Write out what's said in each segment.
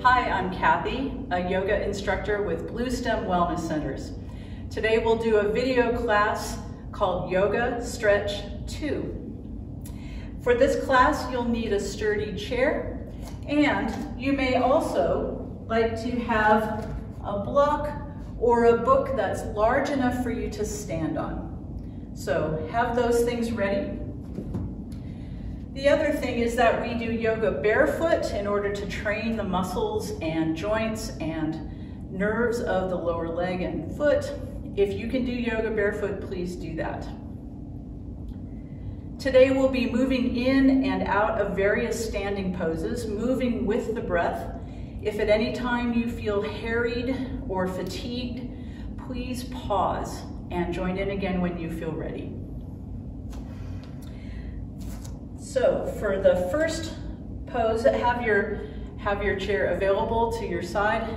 Hi, I'm Kathy, a yoga instructor with Bluestem Wellness Centers. Today we'll do a video class called Yoga Stretch 2. For this class, you'll need a sturdy chair, and you may also like to have a block or a book that's large enough for you to stand on. So have those things ready. The other thing is that we do yoga barefoot in order to train the muscles and joints and nerves of the lower leg and foot. If you can do yoga barefoot, please do that. Today we'll be moving in and out of various standing poses, moving with the breath. If at any time you feel harried or fatigued, please pause and join in again when you feel ready. So for the first pose, have your chair available to your side,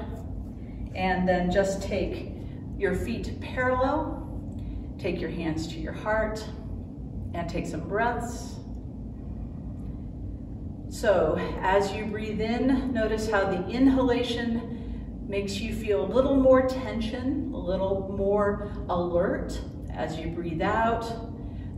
and then just take your feet parallel, take your hands to your heart, and take some breaths. So as you breathe in, notice how the inhalation makes you feel a little more tension, a little more alert. As you breathe out,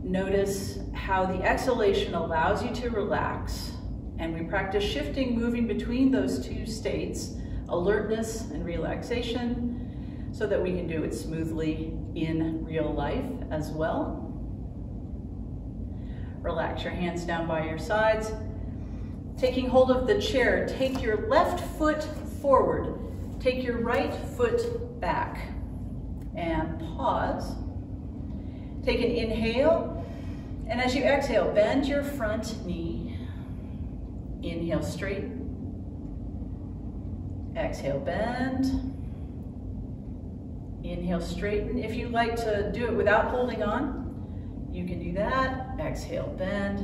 notice how the exhalation allows you to relax. And we practice shifting, moving between those two states, alertness and relaxation, so that we can do it smoothly in real life as well. Relax your hands down by your sides. Taking hold of the chair, take your left foot forward, take your right foot back, and pause. Take an inhale, and as you exhale, bend your front knee. Inhale, straighten. Exhale, bend. Inhale, straighten. If you like to do it without holding on, you can do that. Exhale, bend.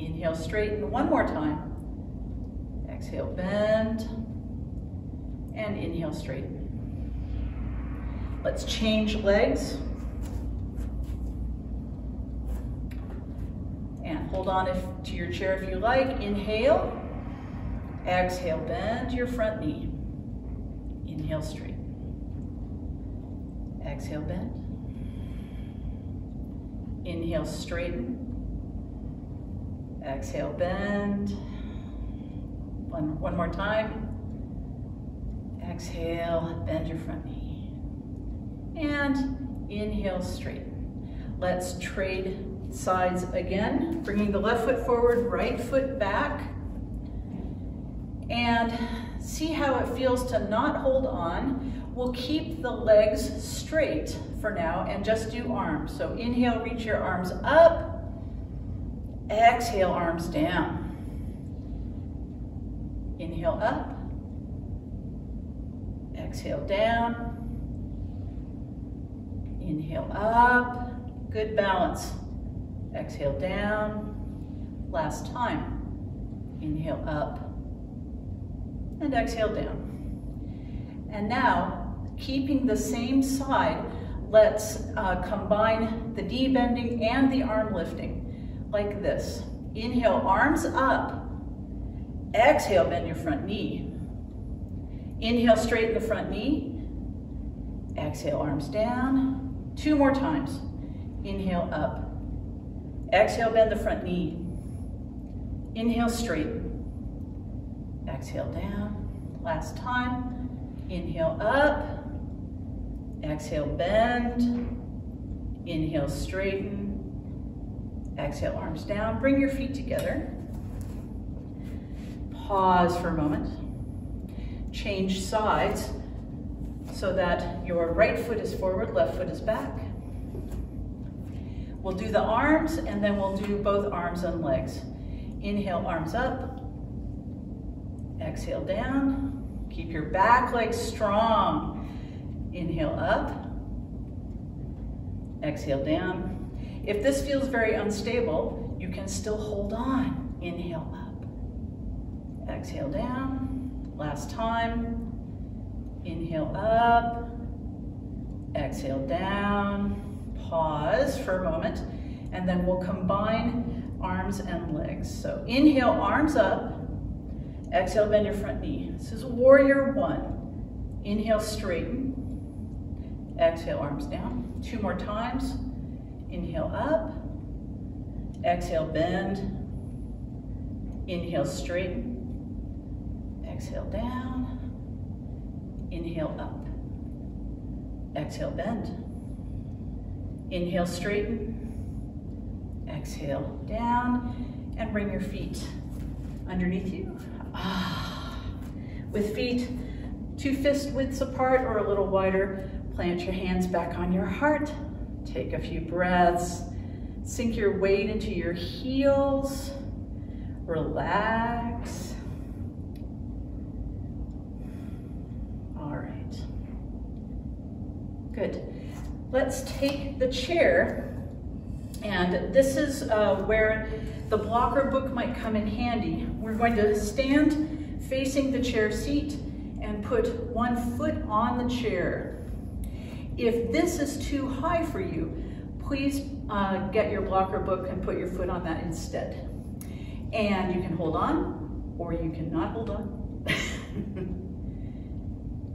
Inhale, straighten. One more time. Exhale, bend. And inhale, straighten. Let's change legs. And hold on to your chair if you like. Inhale. Exhale, bend your front knee. Inhale, straighten. Exhale, bend. Inhale, straighten. Exhale, bend. One more time. Exhale, bend your front knee. And inhale, straighten. Let's trade sides again, bringing the left foot forward, right foot back. And see how it feels to not hold on. We'll keep the legs straight for now and just do arms. So inhale, reach your arms up. Exhale, arms down. Inhale up. Exhale down. Inhale up. Good balance. Exhale down. Last time. Inhale up. And exhale down. And now, keeping the same side, let's combine the knee bending and the arm lifting, like this. Inhale, arms up. Exhale, bend your front knee. Inhale, straighten the front knee. Exhale, arms down. Two more times. Inhale, up. Exhale, bend the front knee. Inhale, straighten. Exhale, down. Last time. Inhale, up. Exhale, bend. Inhale, straighten. Exhale, arms down. Bring your feet together. Pause for a moment. Change sides so that your right foot is forward, left foot is back. We'll do the arms, and then we'll do both arms and legs. Inhale, arms up. Exhale, down. Keep your back leg strong. Inhale, up. Exhale, down. If this feels very unstable, you can still hold on. Inhale, up. Exhale, down. Last time. Inhale, up. Exhale, down. Pause for a moment, and then we'll combine arms and legs. So inhale, arms up. Exhale, bend your front knee. This is warrior one. Inhale, straighten. Exhale, arms down. 2 more times. Inhale, up. Exhale, bend. Inhale, straighten. Exhale, down. Inhale, up. Exhale, bend. Inhale, straighten. Exhale, down. And bring your feet underneath you. With feet 2 fist widths apart or a little wider, plant your hands back on your heart. Take a few breaths. Sink your weight into your heels. Relax. All right. Good. Let's take the chair, and this is where the blocker book might come in handy. We're going to stand facing the chair seat and put 1 foot on the chair. If this is too high for you, please get your blocker book and put your foot on that instead. And you can hold on, or you cannot hold on.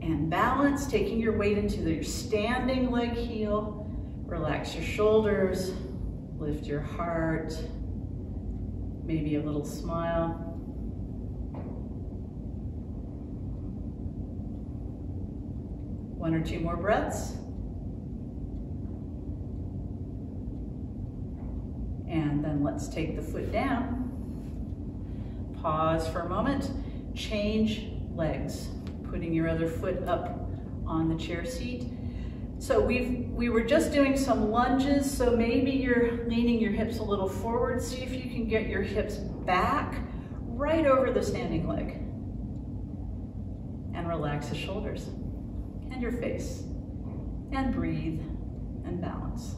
And balance, taking your weight into your standing leg heel. Relax your shoulders, lift your heart, maybe a little smile. One or 2 more breaths. And then let's take the foot down. Pause for a moment. Change legs, putting your other foot up on the chair seat. So we were just doing some lunges, so maybe you're leaning your hips a little forward. See if you can get your hips back right over the standing leg. And relax the shoulders and your face. And breathe and balance.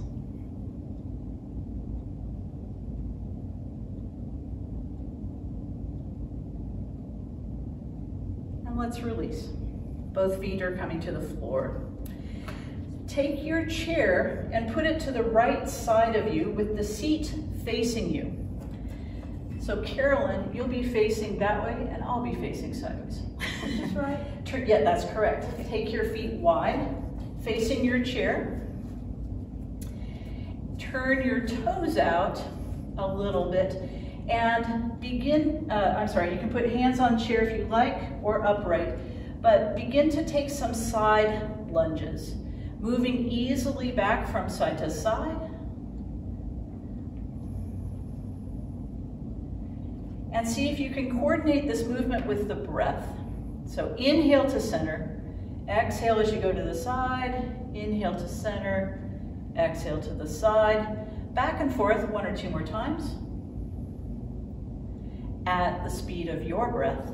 And let's release. Both feet are coming to the floor. Take your chair and put it to the right side of you with the seat facing you. So Carolyn, you'll be facing that way and I'll be facing sideways. That's right. Yeah, that's correct. Take your feet wide, facing your chair. Turn your toes out a little bit and begin, you can put hands on chair if you like or upright, but begin to take some side lunges. Moving easily back from side to side. And see if you can coordinate this movement with the breath. So inhale to center, exhale as you go to the side, inhale to center, exhale to the side, back and forth 1 or 2 more times at the speed of your breath.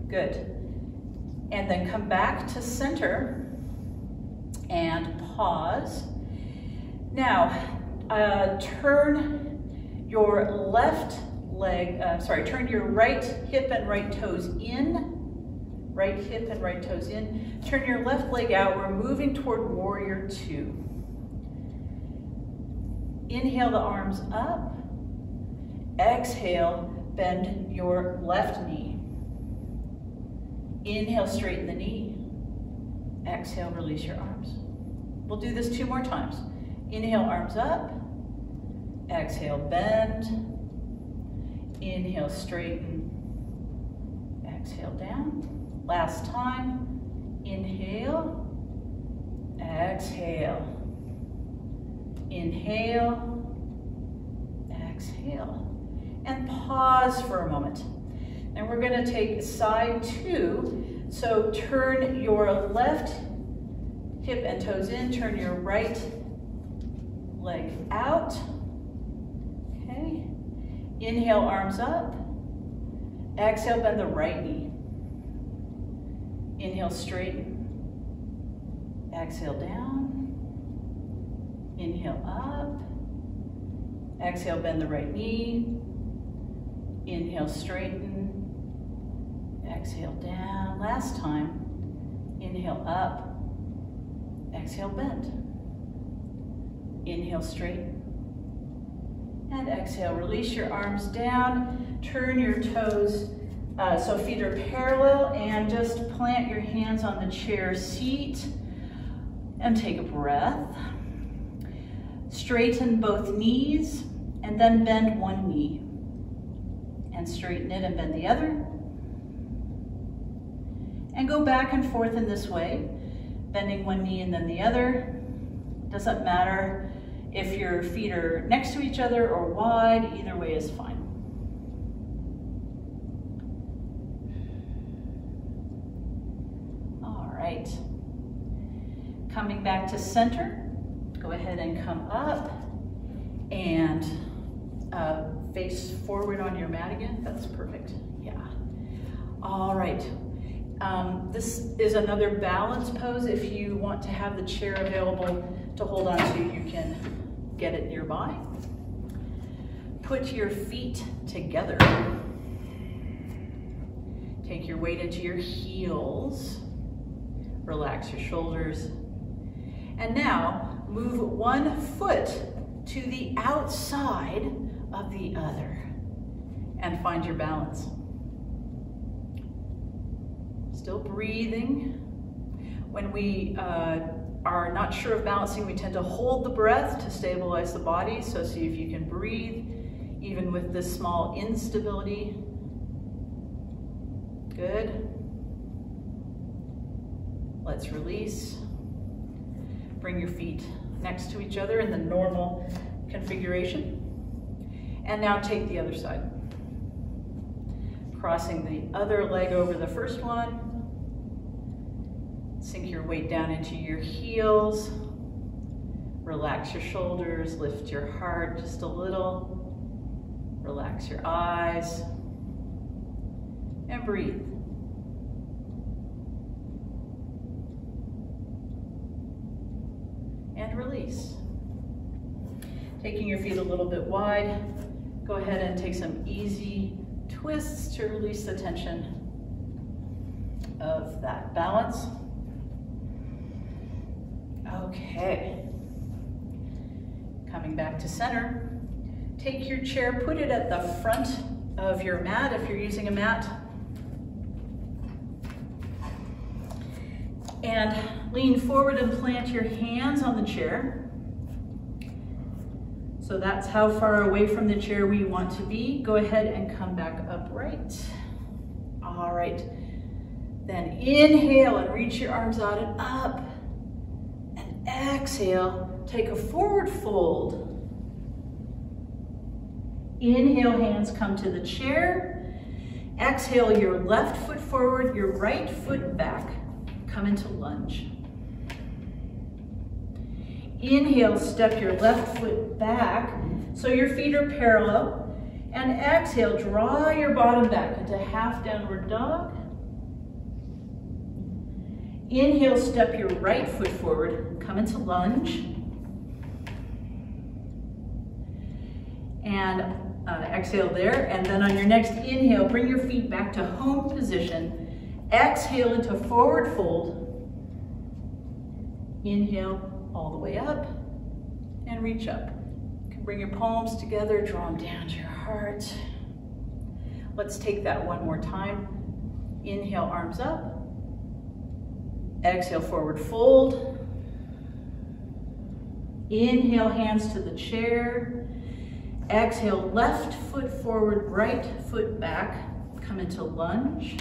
Good. And then come back to center and pause. Now, turn your left leg, turn your right hip and right toes in. Right hip and right toes in. Turn your left leg out. We're moving toward warrior 2. Inhale the arms up. Exhale, bend your left knee. Inhale, straighten the knee. Exhale, release your arms. We'll do this 2 more times. Inhale, arms up. Exhale, bend. Inhale, straighten. Exhale, down. Last time. Inhale. Exhale. Inhale. Exhale. And pause for a moment. And we're going to take side 2. So turn your left hip and toes in, turn your right leg out. Okay. Inhale, arms up. Exhale, bend the right knee. Inhale, straighten. Exhale, down. Inhale, up. Exhale, bend the right knee. Inhale, straighten. Exhale, down. Last time. Inhale, up. Exhale, bend. Inhale, straighten. And exhale, release your arms down, turn your toes so feet are parallel, and just plant your hands on the chair seat and take a breath. Straighten both knees and then bend one knee. And straighten it and bend the other. And go back and forth in this way, bending one knee and then the other. Doesn't matter if your feet are next to each other or wide, either way is fine. All right. Coming back to center, go ahead and come up and face forward on your mat again. That's perfect. Yeah. All right. This is another balance pose. If you want to have the chair available to hold on to, you can get it nearby. Put your feet together. Take your weight into your heels. Relax your shoulders. And now move one foot to the outside of the other and find your balance. Still breathing. When we are not sure of balancing, we tend to hold the breath to stabilize the body. So see if you can breathe, even with this small instability. Good. Let's release. Bring your feet next to each other in the normal configuration. And now take the other side. Crossing the other leg over the first one. Sink your weight down into your heels. Relax your shoulders, lift your heart just a little. Relax your eyes. And breathe. And release. Taking your feet a little bit wide, go ahead and take some easy twists to release the tension of that balance. Okay. Coming back to center, take your chair, put it at the front of your mat if you're using a mat. And lean forward and plant your hands on the chair. So that's how far away from the chair we want to be. Go ahead and come back upright. All right. Then inhale and reach your arms out and up. And exhale, take a forward fold. Inhale, hands come to the chair. Exhale, your left foot forward, your right foot back. Come into lunge. Inhale, step your left foot back so your feet are parallel. And exhale, draw your bottom back into half downward dog. Inhale, step your right foot forward, come into lunge. And exhale there. And then on your next inhale, bring your feet back to home position. Exhale into forward fold. Inhale all the way up and reach up. You can bring your palms together, draw them down to your heart. Let's take that one more time. Inhale, arms up. Exhale, forward fold. Inhale, hands to the chair. Exhale, left foot forward, right foot back. Come into lunge.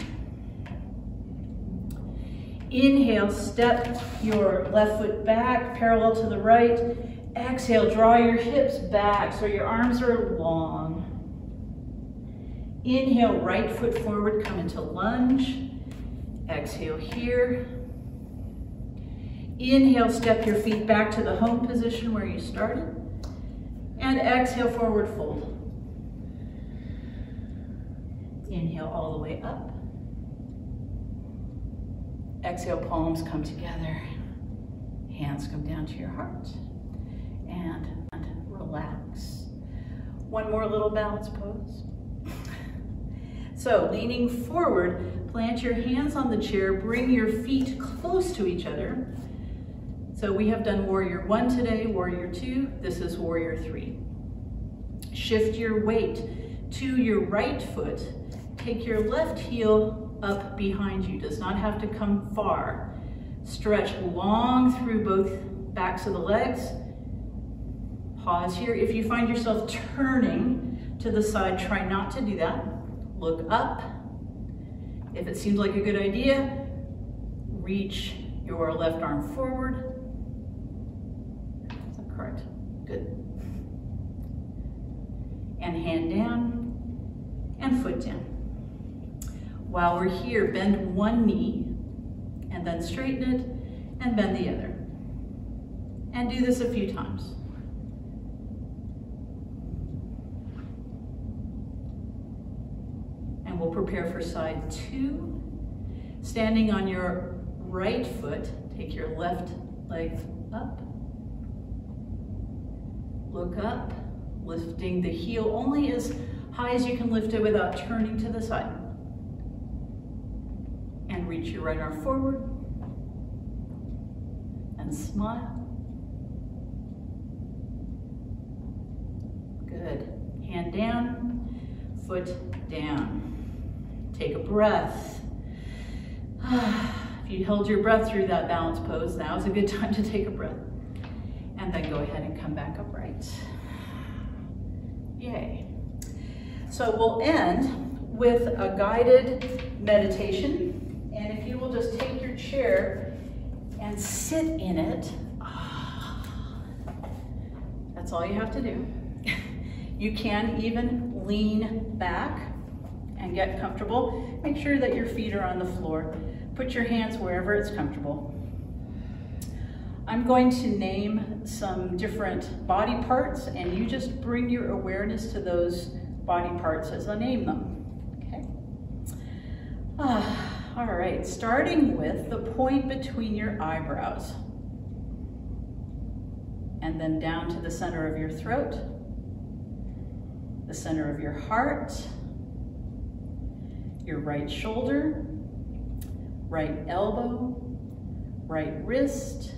Inhale, step your left foot back, parallel to the right. Exhale, draw your hips back so your arms are long. Inhale, right foot forward, come into lunge. Exhale here. Inhale, step your feet back to the home position where you started. And exhale, forward fold. Inhale all the way up. Exhale, palms come together. Hands come down to your heart. And relax. One more little balance pose. So leaning forward, plant your hands on the chair, bring your feet close to each other. So we have done warrior 1 today, warrior 2, this is warrior 3. Shift your weight to your right foot. Take your left heel up behind you. Does not have to come far. Stretch long through both backs of the legs. Pause here. If you find yourself turning to the side, try not to do that. Look up. If it seems like a good idea, reach your left arm forward. Is that correct? Good. And hand down and foot down. While we're here, bend one knee and then straighten it and bend the other. And do this a few times. And we'll prepare for side 2. Standing on your right foot, take your left leg up. Look up, lifting the heel only as high as you can lift it without turning to the side. And reach your right arm forward. And smile. Good. Hand down, foot down. Take a breath. If you held your breath through that balance pose, now is a good time to take a breath. And then go ahead and come back upright. Yay. So we'll end with a guided meditation. And if you will just take your chair and sit in it, that's all you have to do. You can even lean back and get comfortable. Make sure that your feet are on the floor. Put your hands wherever it's comfortable. I'm going to name some different body parts, and you just bring your awareness to those body parts as I name them, okay? All right, starting with the point between your eyebrows, and then down to the center of your throat, the center of your heart, your right shoulder, right elbow, right wrist,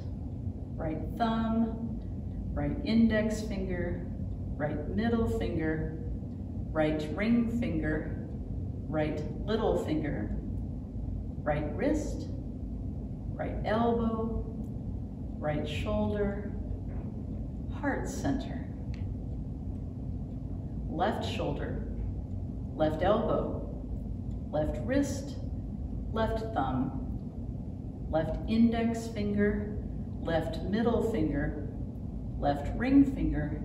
right thumb, right index finger, right middle finger, right ring finger, right little finger, right wrist, right elbow, right shoulder, heart center, left shoulder, left elbow, left wrist, left thumb, left index finger, left middle finger, left ring finger,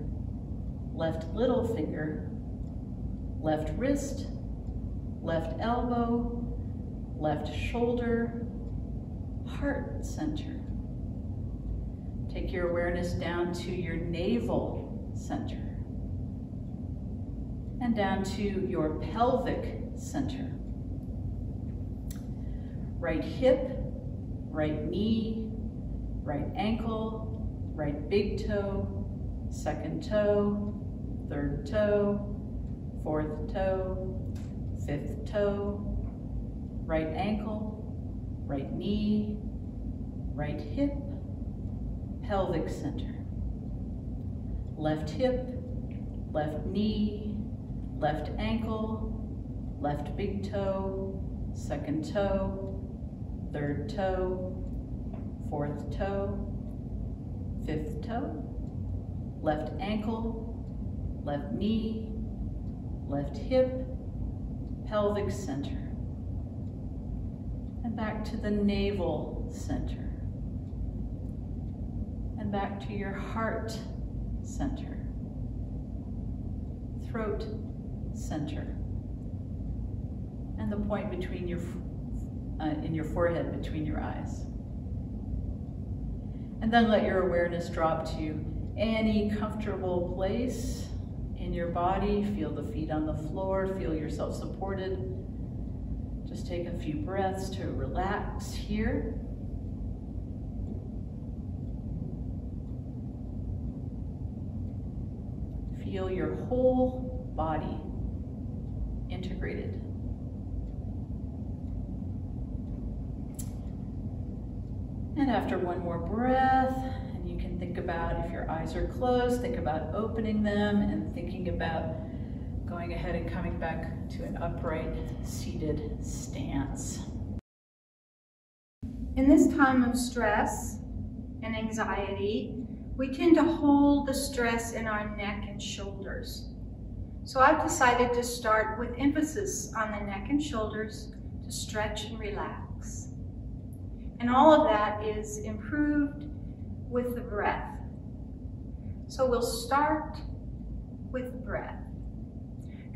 left little finger, left wrist, left elbow, left shoulder, heart center. Take your awareness down to your navel center and down to your pelvic center. Right hip, right knee, right ankle, right big toe, second toe, third toe, fourth toe, fifth toe, right ankle, right knee, right hip, pelvic center. Left hip, left knee, left ankle, left big toe, second toe, third toe, fourth toe, fifth toe, left ankle, left knee, left hip, pelvic center. And back to the navel center. And back to your heart center. Throat center. And the point between your in your forehead, between your eyes. And then let your awareness drop to any comfortable place in your body. Feel the feet on the floor, feel yourself supported. Just take a few breaths to relax here. Feel your whole body integrated. And after one more breath, and you can think about, if your eyes are closed, think about opening them and thinking about going ahead and coming back to an upright seated stance. In this time of stress and anxiety, we tend to hold the stress in our neck and shoulders. So I've decided to start with emphasis on the neck and shoulders to stretch and relax. And all of that is improved with the breath. So we'll start with the breath.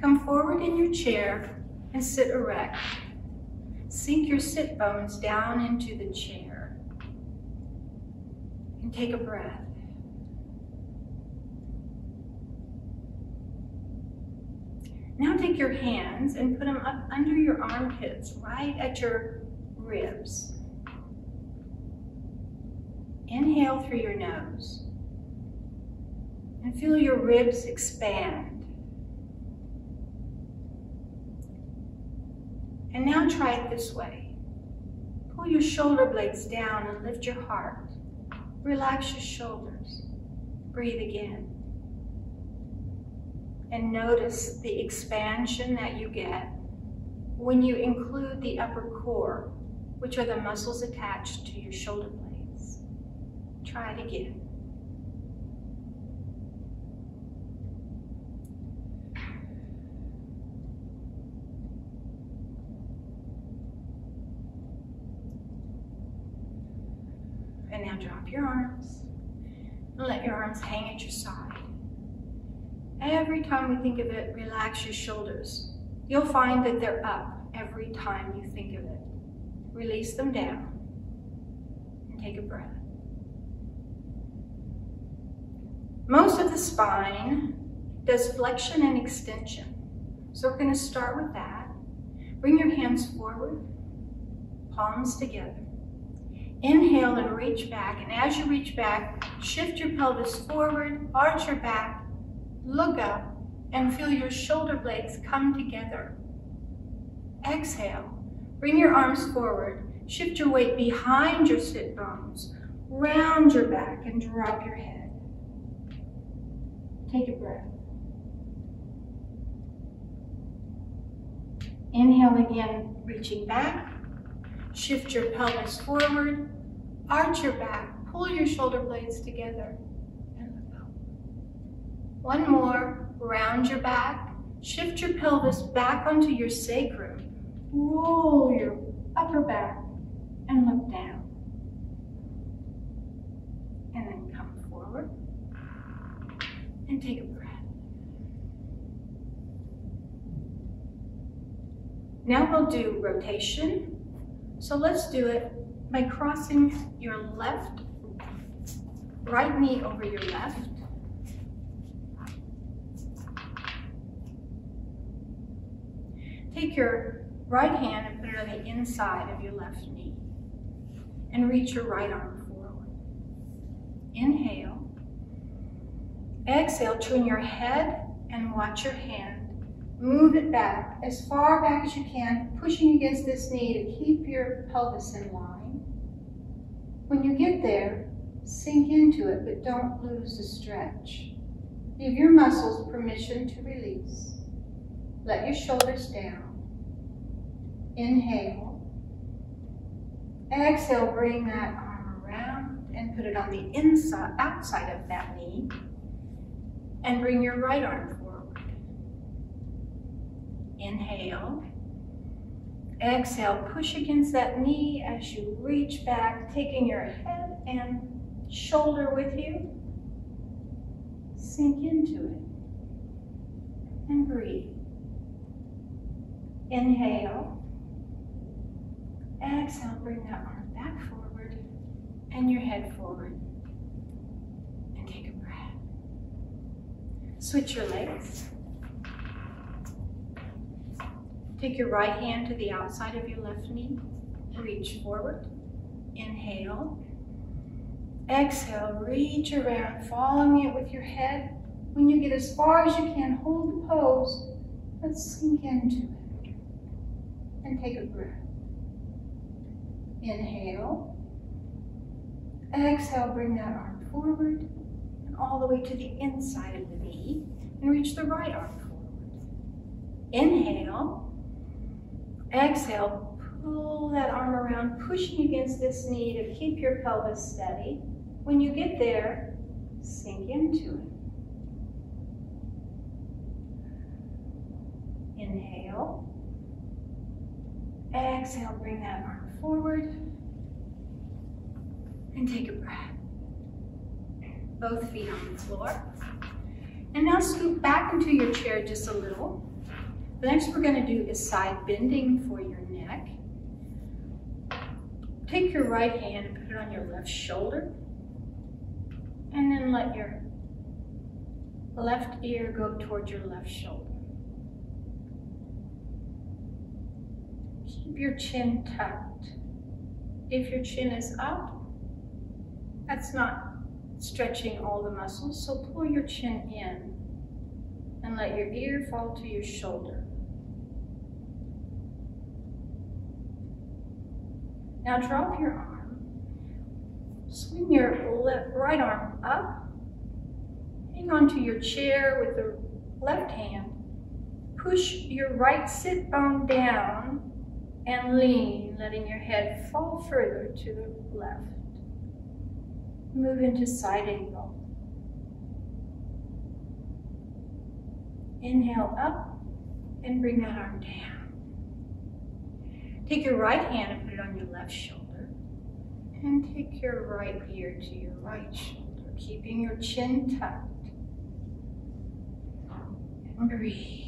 Come forward in your chair and sit erect. Sink your sit bones down into the chair and take a breath. Now take your hands and put them up under your armpits, right at your ribs. Inhale through your nose and feel your ribs expand. And now try it this way. Pull your shoulder blades down and lift your heart. Relax your shoulders. Breathe again. And notice the expansion that you get when you include the upper core, which are the muscles attached to your shoulder blades. Try it again. And now drop your arms and let your arms hang at your side. Every time we think of it, relax your shoulders. You'll find that they're up every time you think of it. Release them down and take a breath. Most of the spine does flexion and extension. So we're going to start with that. Bring your hands forward, palms together. Inhale and reach back, and as you reach back, shift your pelvis forward, arch your back, look up, and feel your shoulder blades come together. Exhale, bring your arms forward, shift your weight behind your sit bones, round your back, and drop your head. Take a breath. Inhale again, reaching back. Shift your pelvis forward, arch your back, pull your shoulder blades together, and look up. One more, round your back, shift your pelvis back onto your sacrum, roll your upper back, and look down. And then come forward, and take a breath. Now we'll do rotation. So let's do it by crossing your right knee over your left. Take your right hand and put it on the inside of your left knee and reach your right arm forward. Inhale. Exhale, turn your head and watch your hand. Move it back, as far back as you can, pushing against this knee to keep your pelvis in line. When you get there, sink into it, but don't lose the stretch. Give your muscles permission to release. Let your shoulders down. Inhale. Exhale, bring that arm around and put it on the outside of that knee. And bring your right arm forward. Inhale. Exhale, push against that knee as you reach back, taking your head and shoulder with you. Sink into it and breathe. Inhale. Exhale, bring that arm back forward and your head forward. And take a breath. Switch your legs. Take your right hand to the outside of your left knee. Reach forward. Inhale. Exhale, reach around, following it with your head. When you get as far as you can, hold the pose. Let's sink into it. And take a breath. Inhale. Exhale, bring that arm forward and all the way to the inside of the knee, and reach the right arm forward. Inhale. Exhale, pull that arm around, pushing against this knee to keep your pelvis steady. When you get there, sink into it. Inhale. Exhale, bring that arm forward. And take a breath. Both feet on the floor. And now scoot back into your chair just a little. The next we're going to do is side bending for your neck. Take your right hand and put it on your left shoulder. And then let your left ear go towards your left shoulder. Keep your chin tucked. If your chin is up, that's not stretching all the muscles, so pull your chin in and let your ear fall to your shoulder. Now drop your arm, swing your right arm up, hang onto your chair with the left hand, push your right sit bone down and lean, letting your head fall further to the left. Move into side angle. Inhale up and bring that arm down. Take your right hand and put it on your left shoulder. And take your right ear to your right shoulder, keeping your chin tucked. And breathe.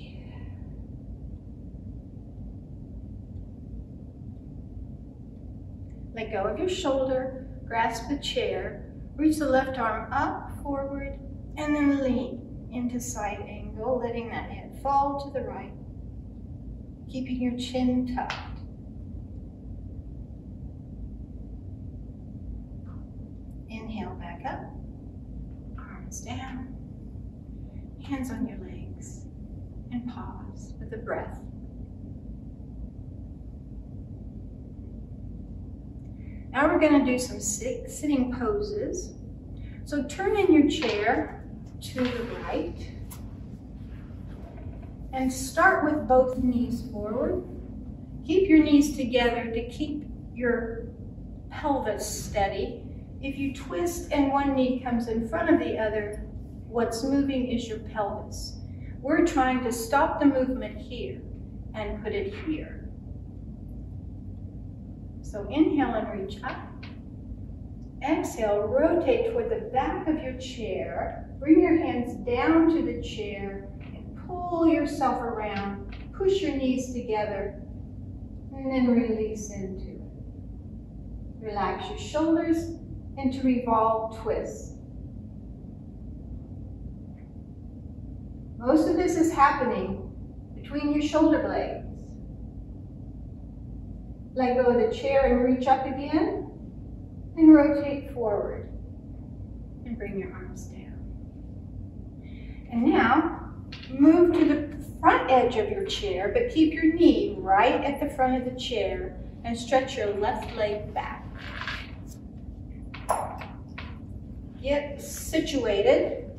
Let go of your shoulder, grasp the chair, reach the left arm up, forward, and then lean into side angle, letting that head fall to the right, keeping your chin tucked. Inhale back up, arms down, hands on your legs, and pause with a breath. Now we're going to do some sitting poses. So turn in your chair to the right and start with both knees forward. Keep your knees together to keep your pelvis steady. If you twist and one knee comes in front of the other, what's moving is your pelvis. We're trying to stop the movement here and put it here. So inhale and reach up. Exhale, rotate toward the back of your chair. Bring your hands down to the chair and pull yourself around. Push your knees together and then release into it. Relax your shoulders into revolve twist. Most of this is happening between your shoulder blades. Let go of the chair and reach up again, and rotate forward, and bring your arms down. And now, move to the front edge of your chair, but keep your knee right at the front of the chair, and stretch your left leg back. Get situated,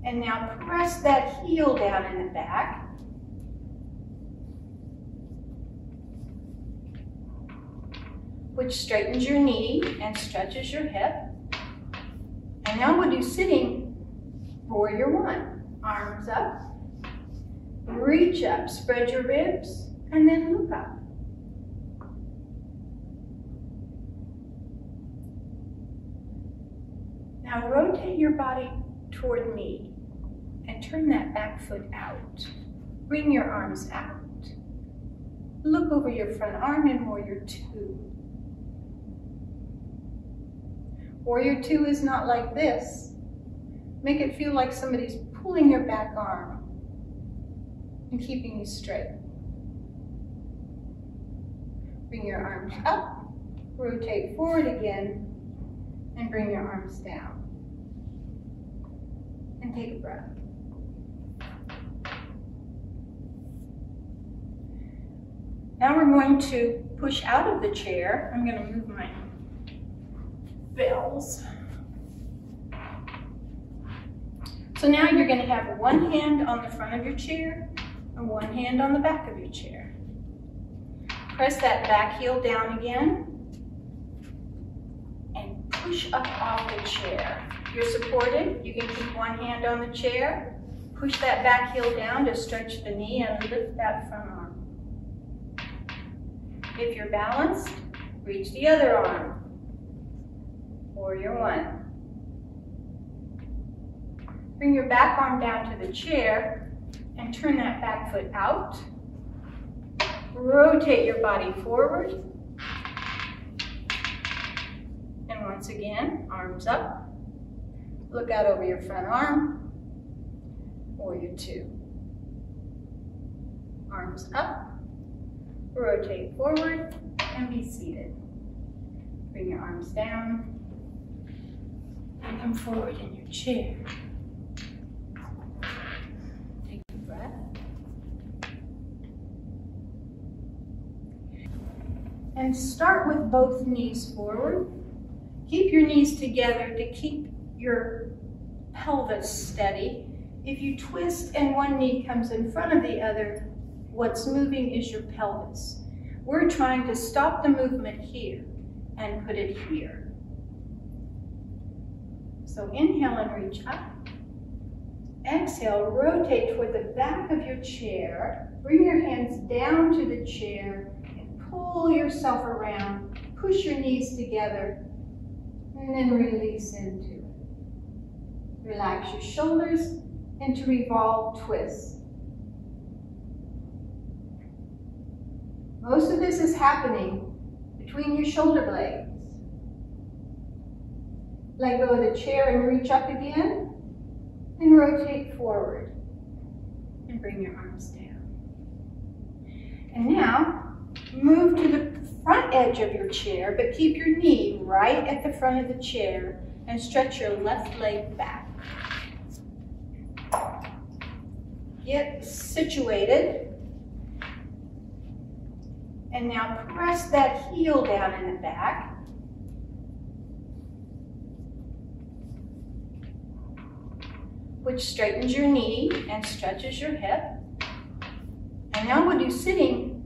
and now press that heel down in the back. Which straightens your knee and stretches your hip. And now we'll do sitting warrior one. Arms up, reach up, spread your ribs, and then look up. Now rotate your body toward me and turn that back foot out. Bring your arms out. Look over your front arm in warrior two. Warrior two is not like this. Make it feel like somebody's pulling your back arm and keeping you straight. Bring your arms up, rotate forward again, and bring your arms down. And take a breath. Now we're going to push out of the chair. I'm going to move my bells. So now you're going to have one hand on the front of your chair and one hand on the back of your chair. Press that back heel down again and push up off the chair. You're supported. You can keep one hand on the chair. Push that back heel down to stretch the knee and lift that front arm. If you're balanced, reach the other arm. Warrior one. Bring your back arm down to the chair and turn that back foot out. Rotate your body forward. And once again, arms up. Look out over your front arm. Warrior two. Arms up. Rotate forward and be seated. Bring your arms down and come forward in your chair. Take a breath. And start with both knees forward. Keep your knees together to keep your pelvis steady. If you twist and one knee comes in front of the other, what's moving is your pelvis. We're trying to stop the movement here and put it here. So inhale and reach up. Exhale, rotate toward the back of your chair. Bring your hands down to the chair and pull yourself around. Push your knees together and then release into it. Relax your shoulders into revolve twist. Most of this is happening between your shoulder blades. Let go of the chair and reach up again and rotate forward and bring your arms down. And now move to the front edge of your chair, but keep your knee right at the front of the chair and stretch your left leg back. Get situated. And now press that heel down in the back. Which straightens your knee and stretches your hip. And now we'll do sitting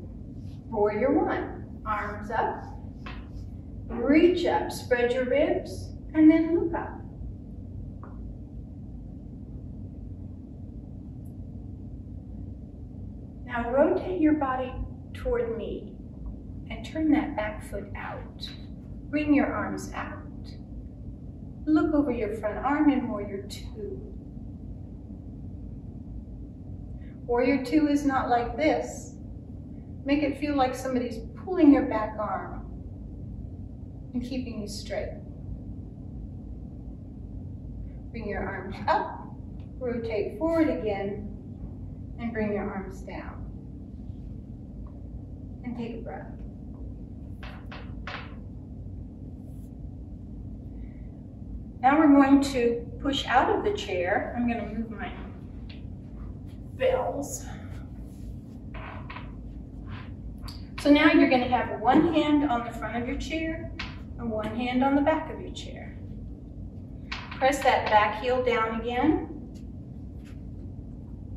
warrior one. Arms up. Reach up, spread your ribs, and then look up. Now rotate your body toward me and turn that back foot out. Bring your arms out. Look over your front arm in warrior two. Warrior two is not like this. Make it feel like somebody's pulling your back arm and keeping you straight. Bring your arms up, rotate forward again, and bring your arms down. And take a breath. Now we're going to push out of the chair. I'm going to move my bells. So now you're going to have one hand on the front of your chair and one hand on the back of your chair. Press that back heel down again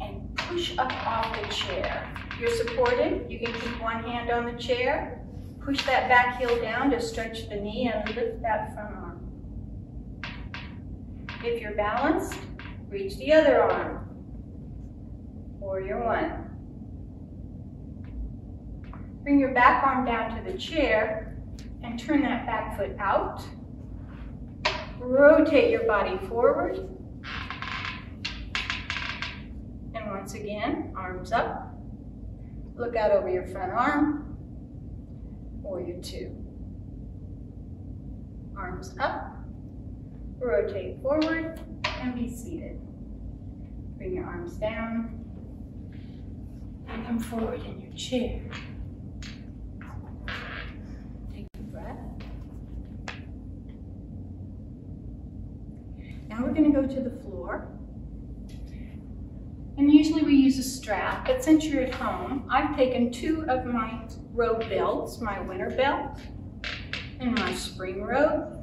and push up off the chair. You're supported. You can keep one hand on the chair. Push that back heel down to stretch the knee and lift that front arm. If you're balanced, reach the other arm. Warrior one. Bring your back arm down to the chair and turn that back foot out. Rotate your body forward. And once again, arms up. Look out over your front arm. Warrior two. Arms up. Rotate forward and be seated. Bring your arms down and come forward in your chair. Take a breath. Now we're going to go to the floor. And usually we use a strap, but since you're at home, I've taken two of my robe belts, my winter belt and my spring robe.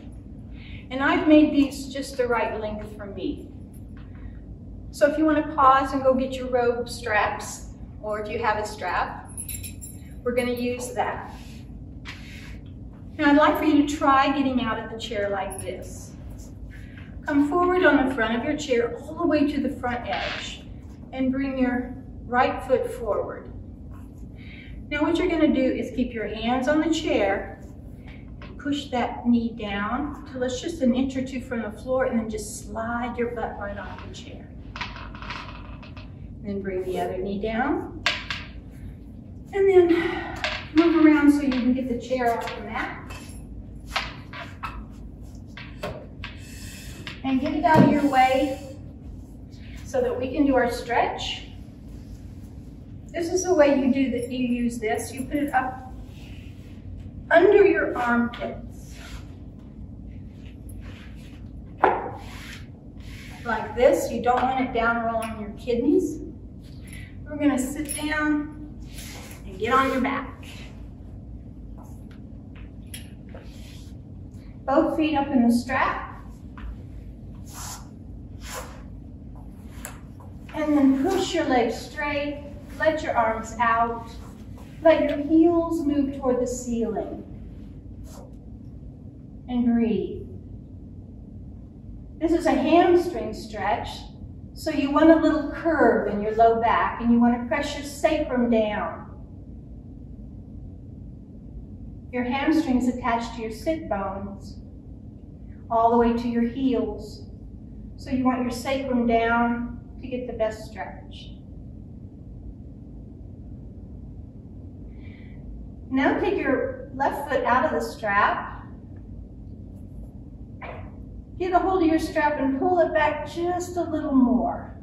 And I've made these just the right length for me. So if you want to pause and go get your robe straps, or if you have a strap, we're going to use that. Now I'd like for you to try getting out of the chair like this. Come forward on the front of your chair all the way to the front edge and bring your right foot forward. Now what you're going to do is keep your hands on the chair, push that knee down till it's just an inch or two from the floor, and then just slide your butt right off the chair. Then bring the other knee down, and then move around so you can get the chair off the mat. And get it out of your way so that we can do our stretch. This is the way you use this. You put it up under your armpits. Like this. You don't want it down rolling your kidneys. We're going to sit down and get on your back. Both feet up in the strap. And then push your legs straight. Let your arms out. Let your heels move toward the ceiling. And breathe. This is a hamstring stretch, so you want a little curve in your low back, and you want to press your sacrum down. Your hamstrings attached to your sit bones, all the way to your heels. So you want your sacrum down to get the best stretch. Now take your left foot out of the strap. Get a hold of your strap and pull it back just a little more.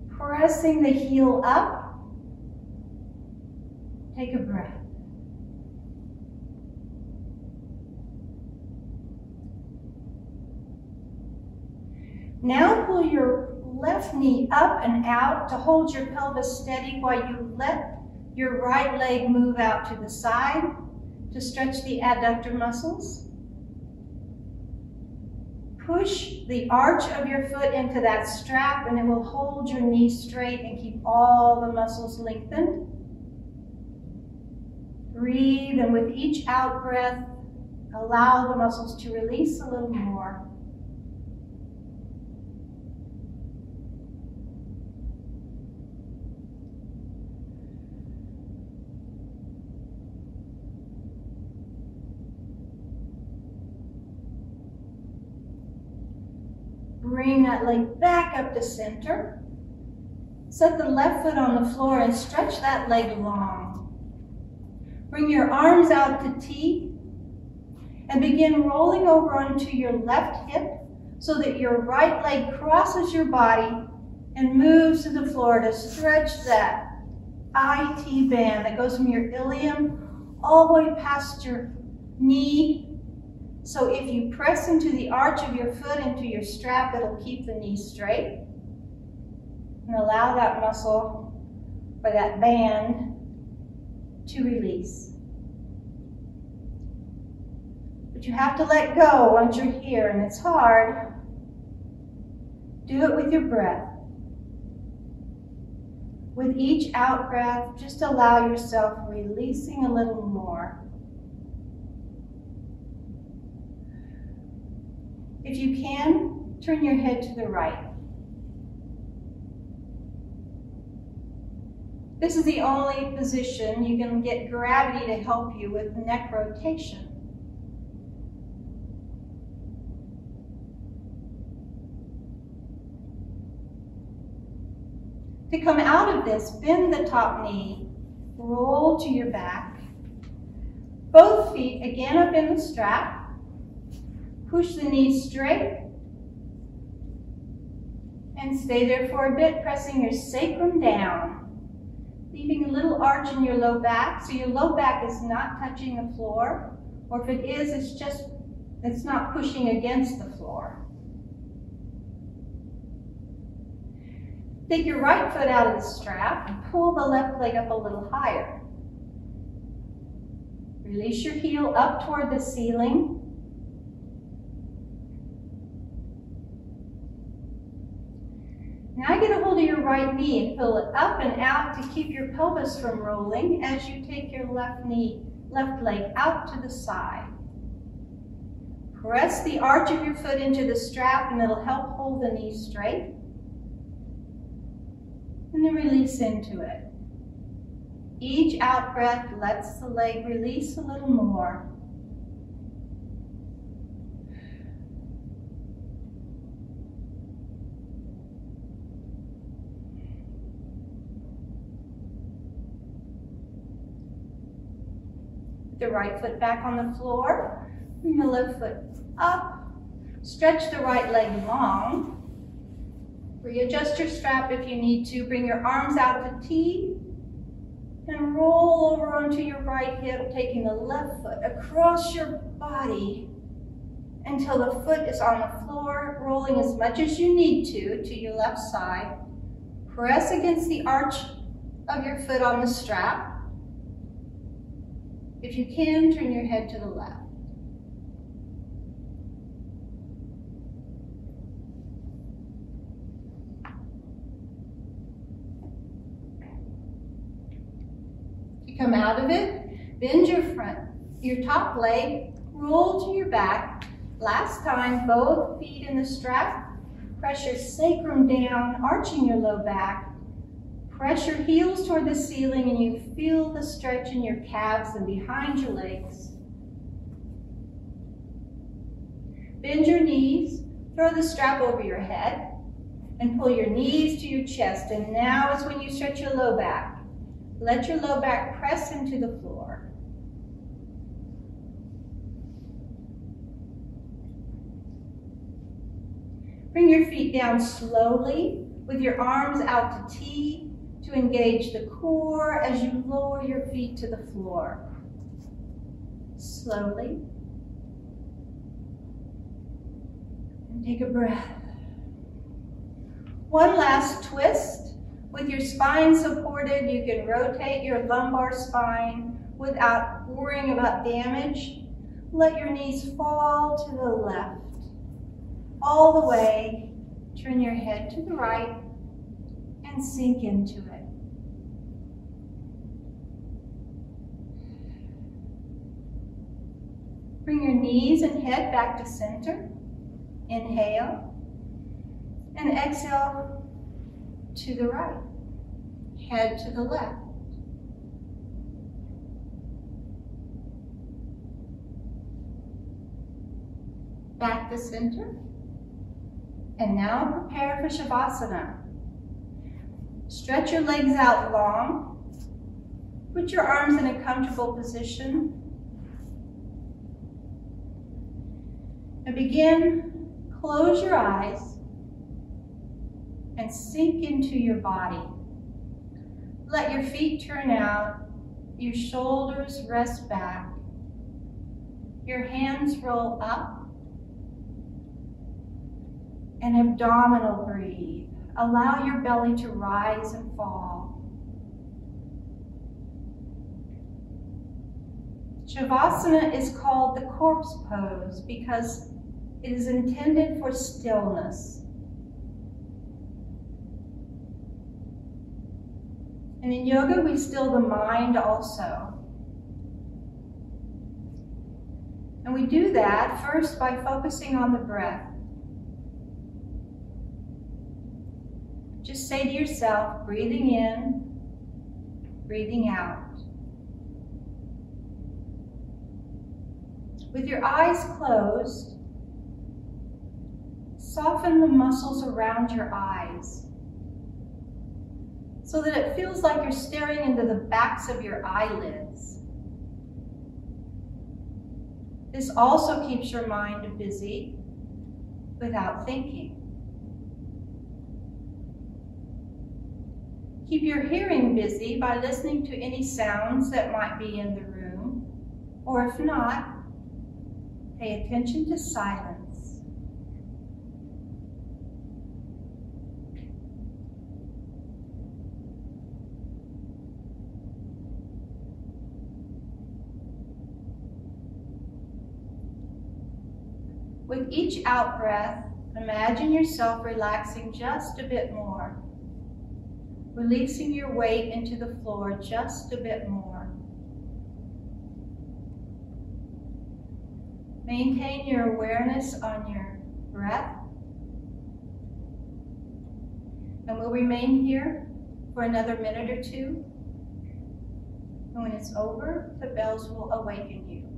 Pressing the heel up. Take a breath. Now pull your left knee up and out to hold your pelvis steady while you let your right leg move out to the side to stretch the adductor muscles. Push the arch of your foot into that strap, and it will hold your knee straight and keep all the muscles lengthened. Breathe, and with each out breath, allow the muscles to release a little more. Bring that leg back up to center. Set the left foot on the floor and stretch that leg long. Bring your arms out to T and begin rolling over onto your left hip so that your right leg crosses your body and moves to the floor to stretch that IT band that goes from your ilium all the way past your knee. So if you press into the arch of your foot into your strap, it'll keep the knee straight. And allow that muscle, or that band, to release. But you have to let go once you're here, and it's hard. Do it with your breath. With each out breath, just allow yourself releasing a little more. If you can, turn your head to the right. This is the only position you can get gravity to help you with neck rotation. To come out of this, bend the top knee, roll to your back. Both feet again up in the strap. Push the knees straight and stay there for a bit, pressing your sacrum down, leaving a little arch in your low back, so your low back is not touching the floor, or if it is, it's not pushing against the floor. Take your right foot out of the strap and pull the left leg up a little higher. Release your heel up toward the ceiling. right knee and pull it up and out to keep your pelvis from rolling as you take your left leg out to the side. Press the arch of your foot into the strap and it'll help hold the knee straight. And then release into it. Each out breath lets the leg release a little more. The right foot back on the floor. Bring the left foot up. Stretch the right leg long. Readjust your strap if you need to. Bring your arms out to T. And roll over onto your right hip, taking the left foot across your body until the foot is on the floor, rolling as much as you need to your left side. Press against the arch of your foot on the strap. If you can, turn your head to the left. To come out of it, bend your top leg, roll to your back. Last time, both feet in the strap. Press your sacrum down, arching your low back. Press your heels toward the ceiling and you feel the stretch in your calves and behind your legs. Bend your knees, throw the strap over your head, and pull your knees to your chest. And now is when you stretch your low back. Let your low back press into the floor. Bring your feet down slowly with your arms out to T to engage the core as you lower your feet to the floor. Slowly. And take a breath. One last twist. With your spine supported, you can rotate your lumbar spine without worrying about damage. Let your knees fall to the left. All the way, turn your head to the right and sink into it. Bring your knees and head back to center. Inhale. And exhale to the right. Head to the left. Back to center. And now prepare for Shavasana. Stretch your legs out long. Put your arms in a comfortable position. And begin, close your eyes and sink into your body. Let your feet turn out, your shoulders rest back, your hands roll up, and abdominal breathe. Allow your belly to rise and fall. Shavasana is called the corpse pose because it is intended for stillness. And in yoga, we still the mind also. And we do that first by focusing on the breath. Just say to yourself, breathing in, breathing out. With your eyes closed, soften the muscles around your eyes so that it feels like you're staring into the backs of your eyelids. This also keeps your mind busy without thinking. Keep your hearing busy by listening to any sounds that might be in the room, or if not, pay attention to silence. With each out breath, imagine yourself relaxing just a bit more. releasing your weight into the floor just a bit more. Maintain your awareness on your breath. And we'll remain here for another minute or two. And when it's over, the bells will awaken you.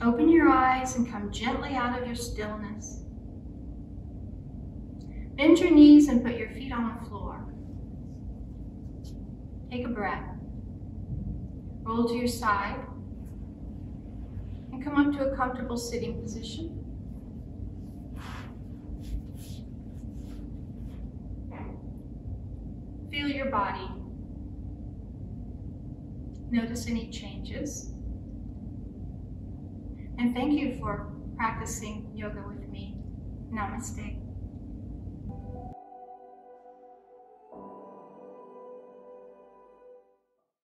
Open your eyes and come gently out of your stillness. Bend your knees and put your feet on the floor. Take a breath. Roll to your side and come up to a comfortable sitting position. Feel your body. Notice any changes. And thank you for practicing yoga with me. Namaste.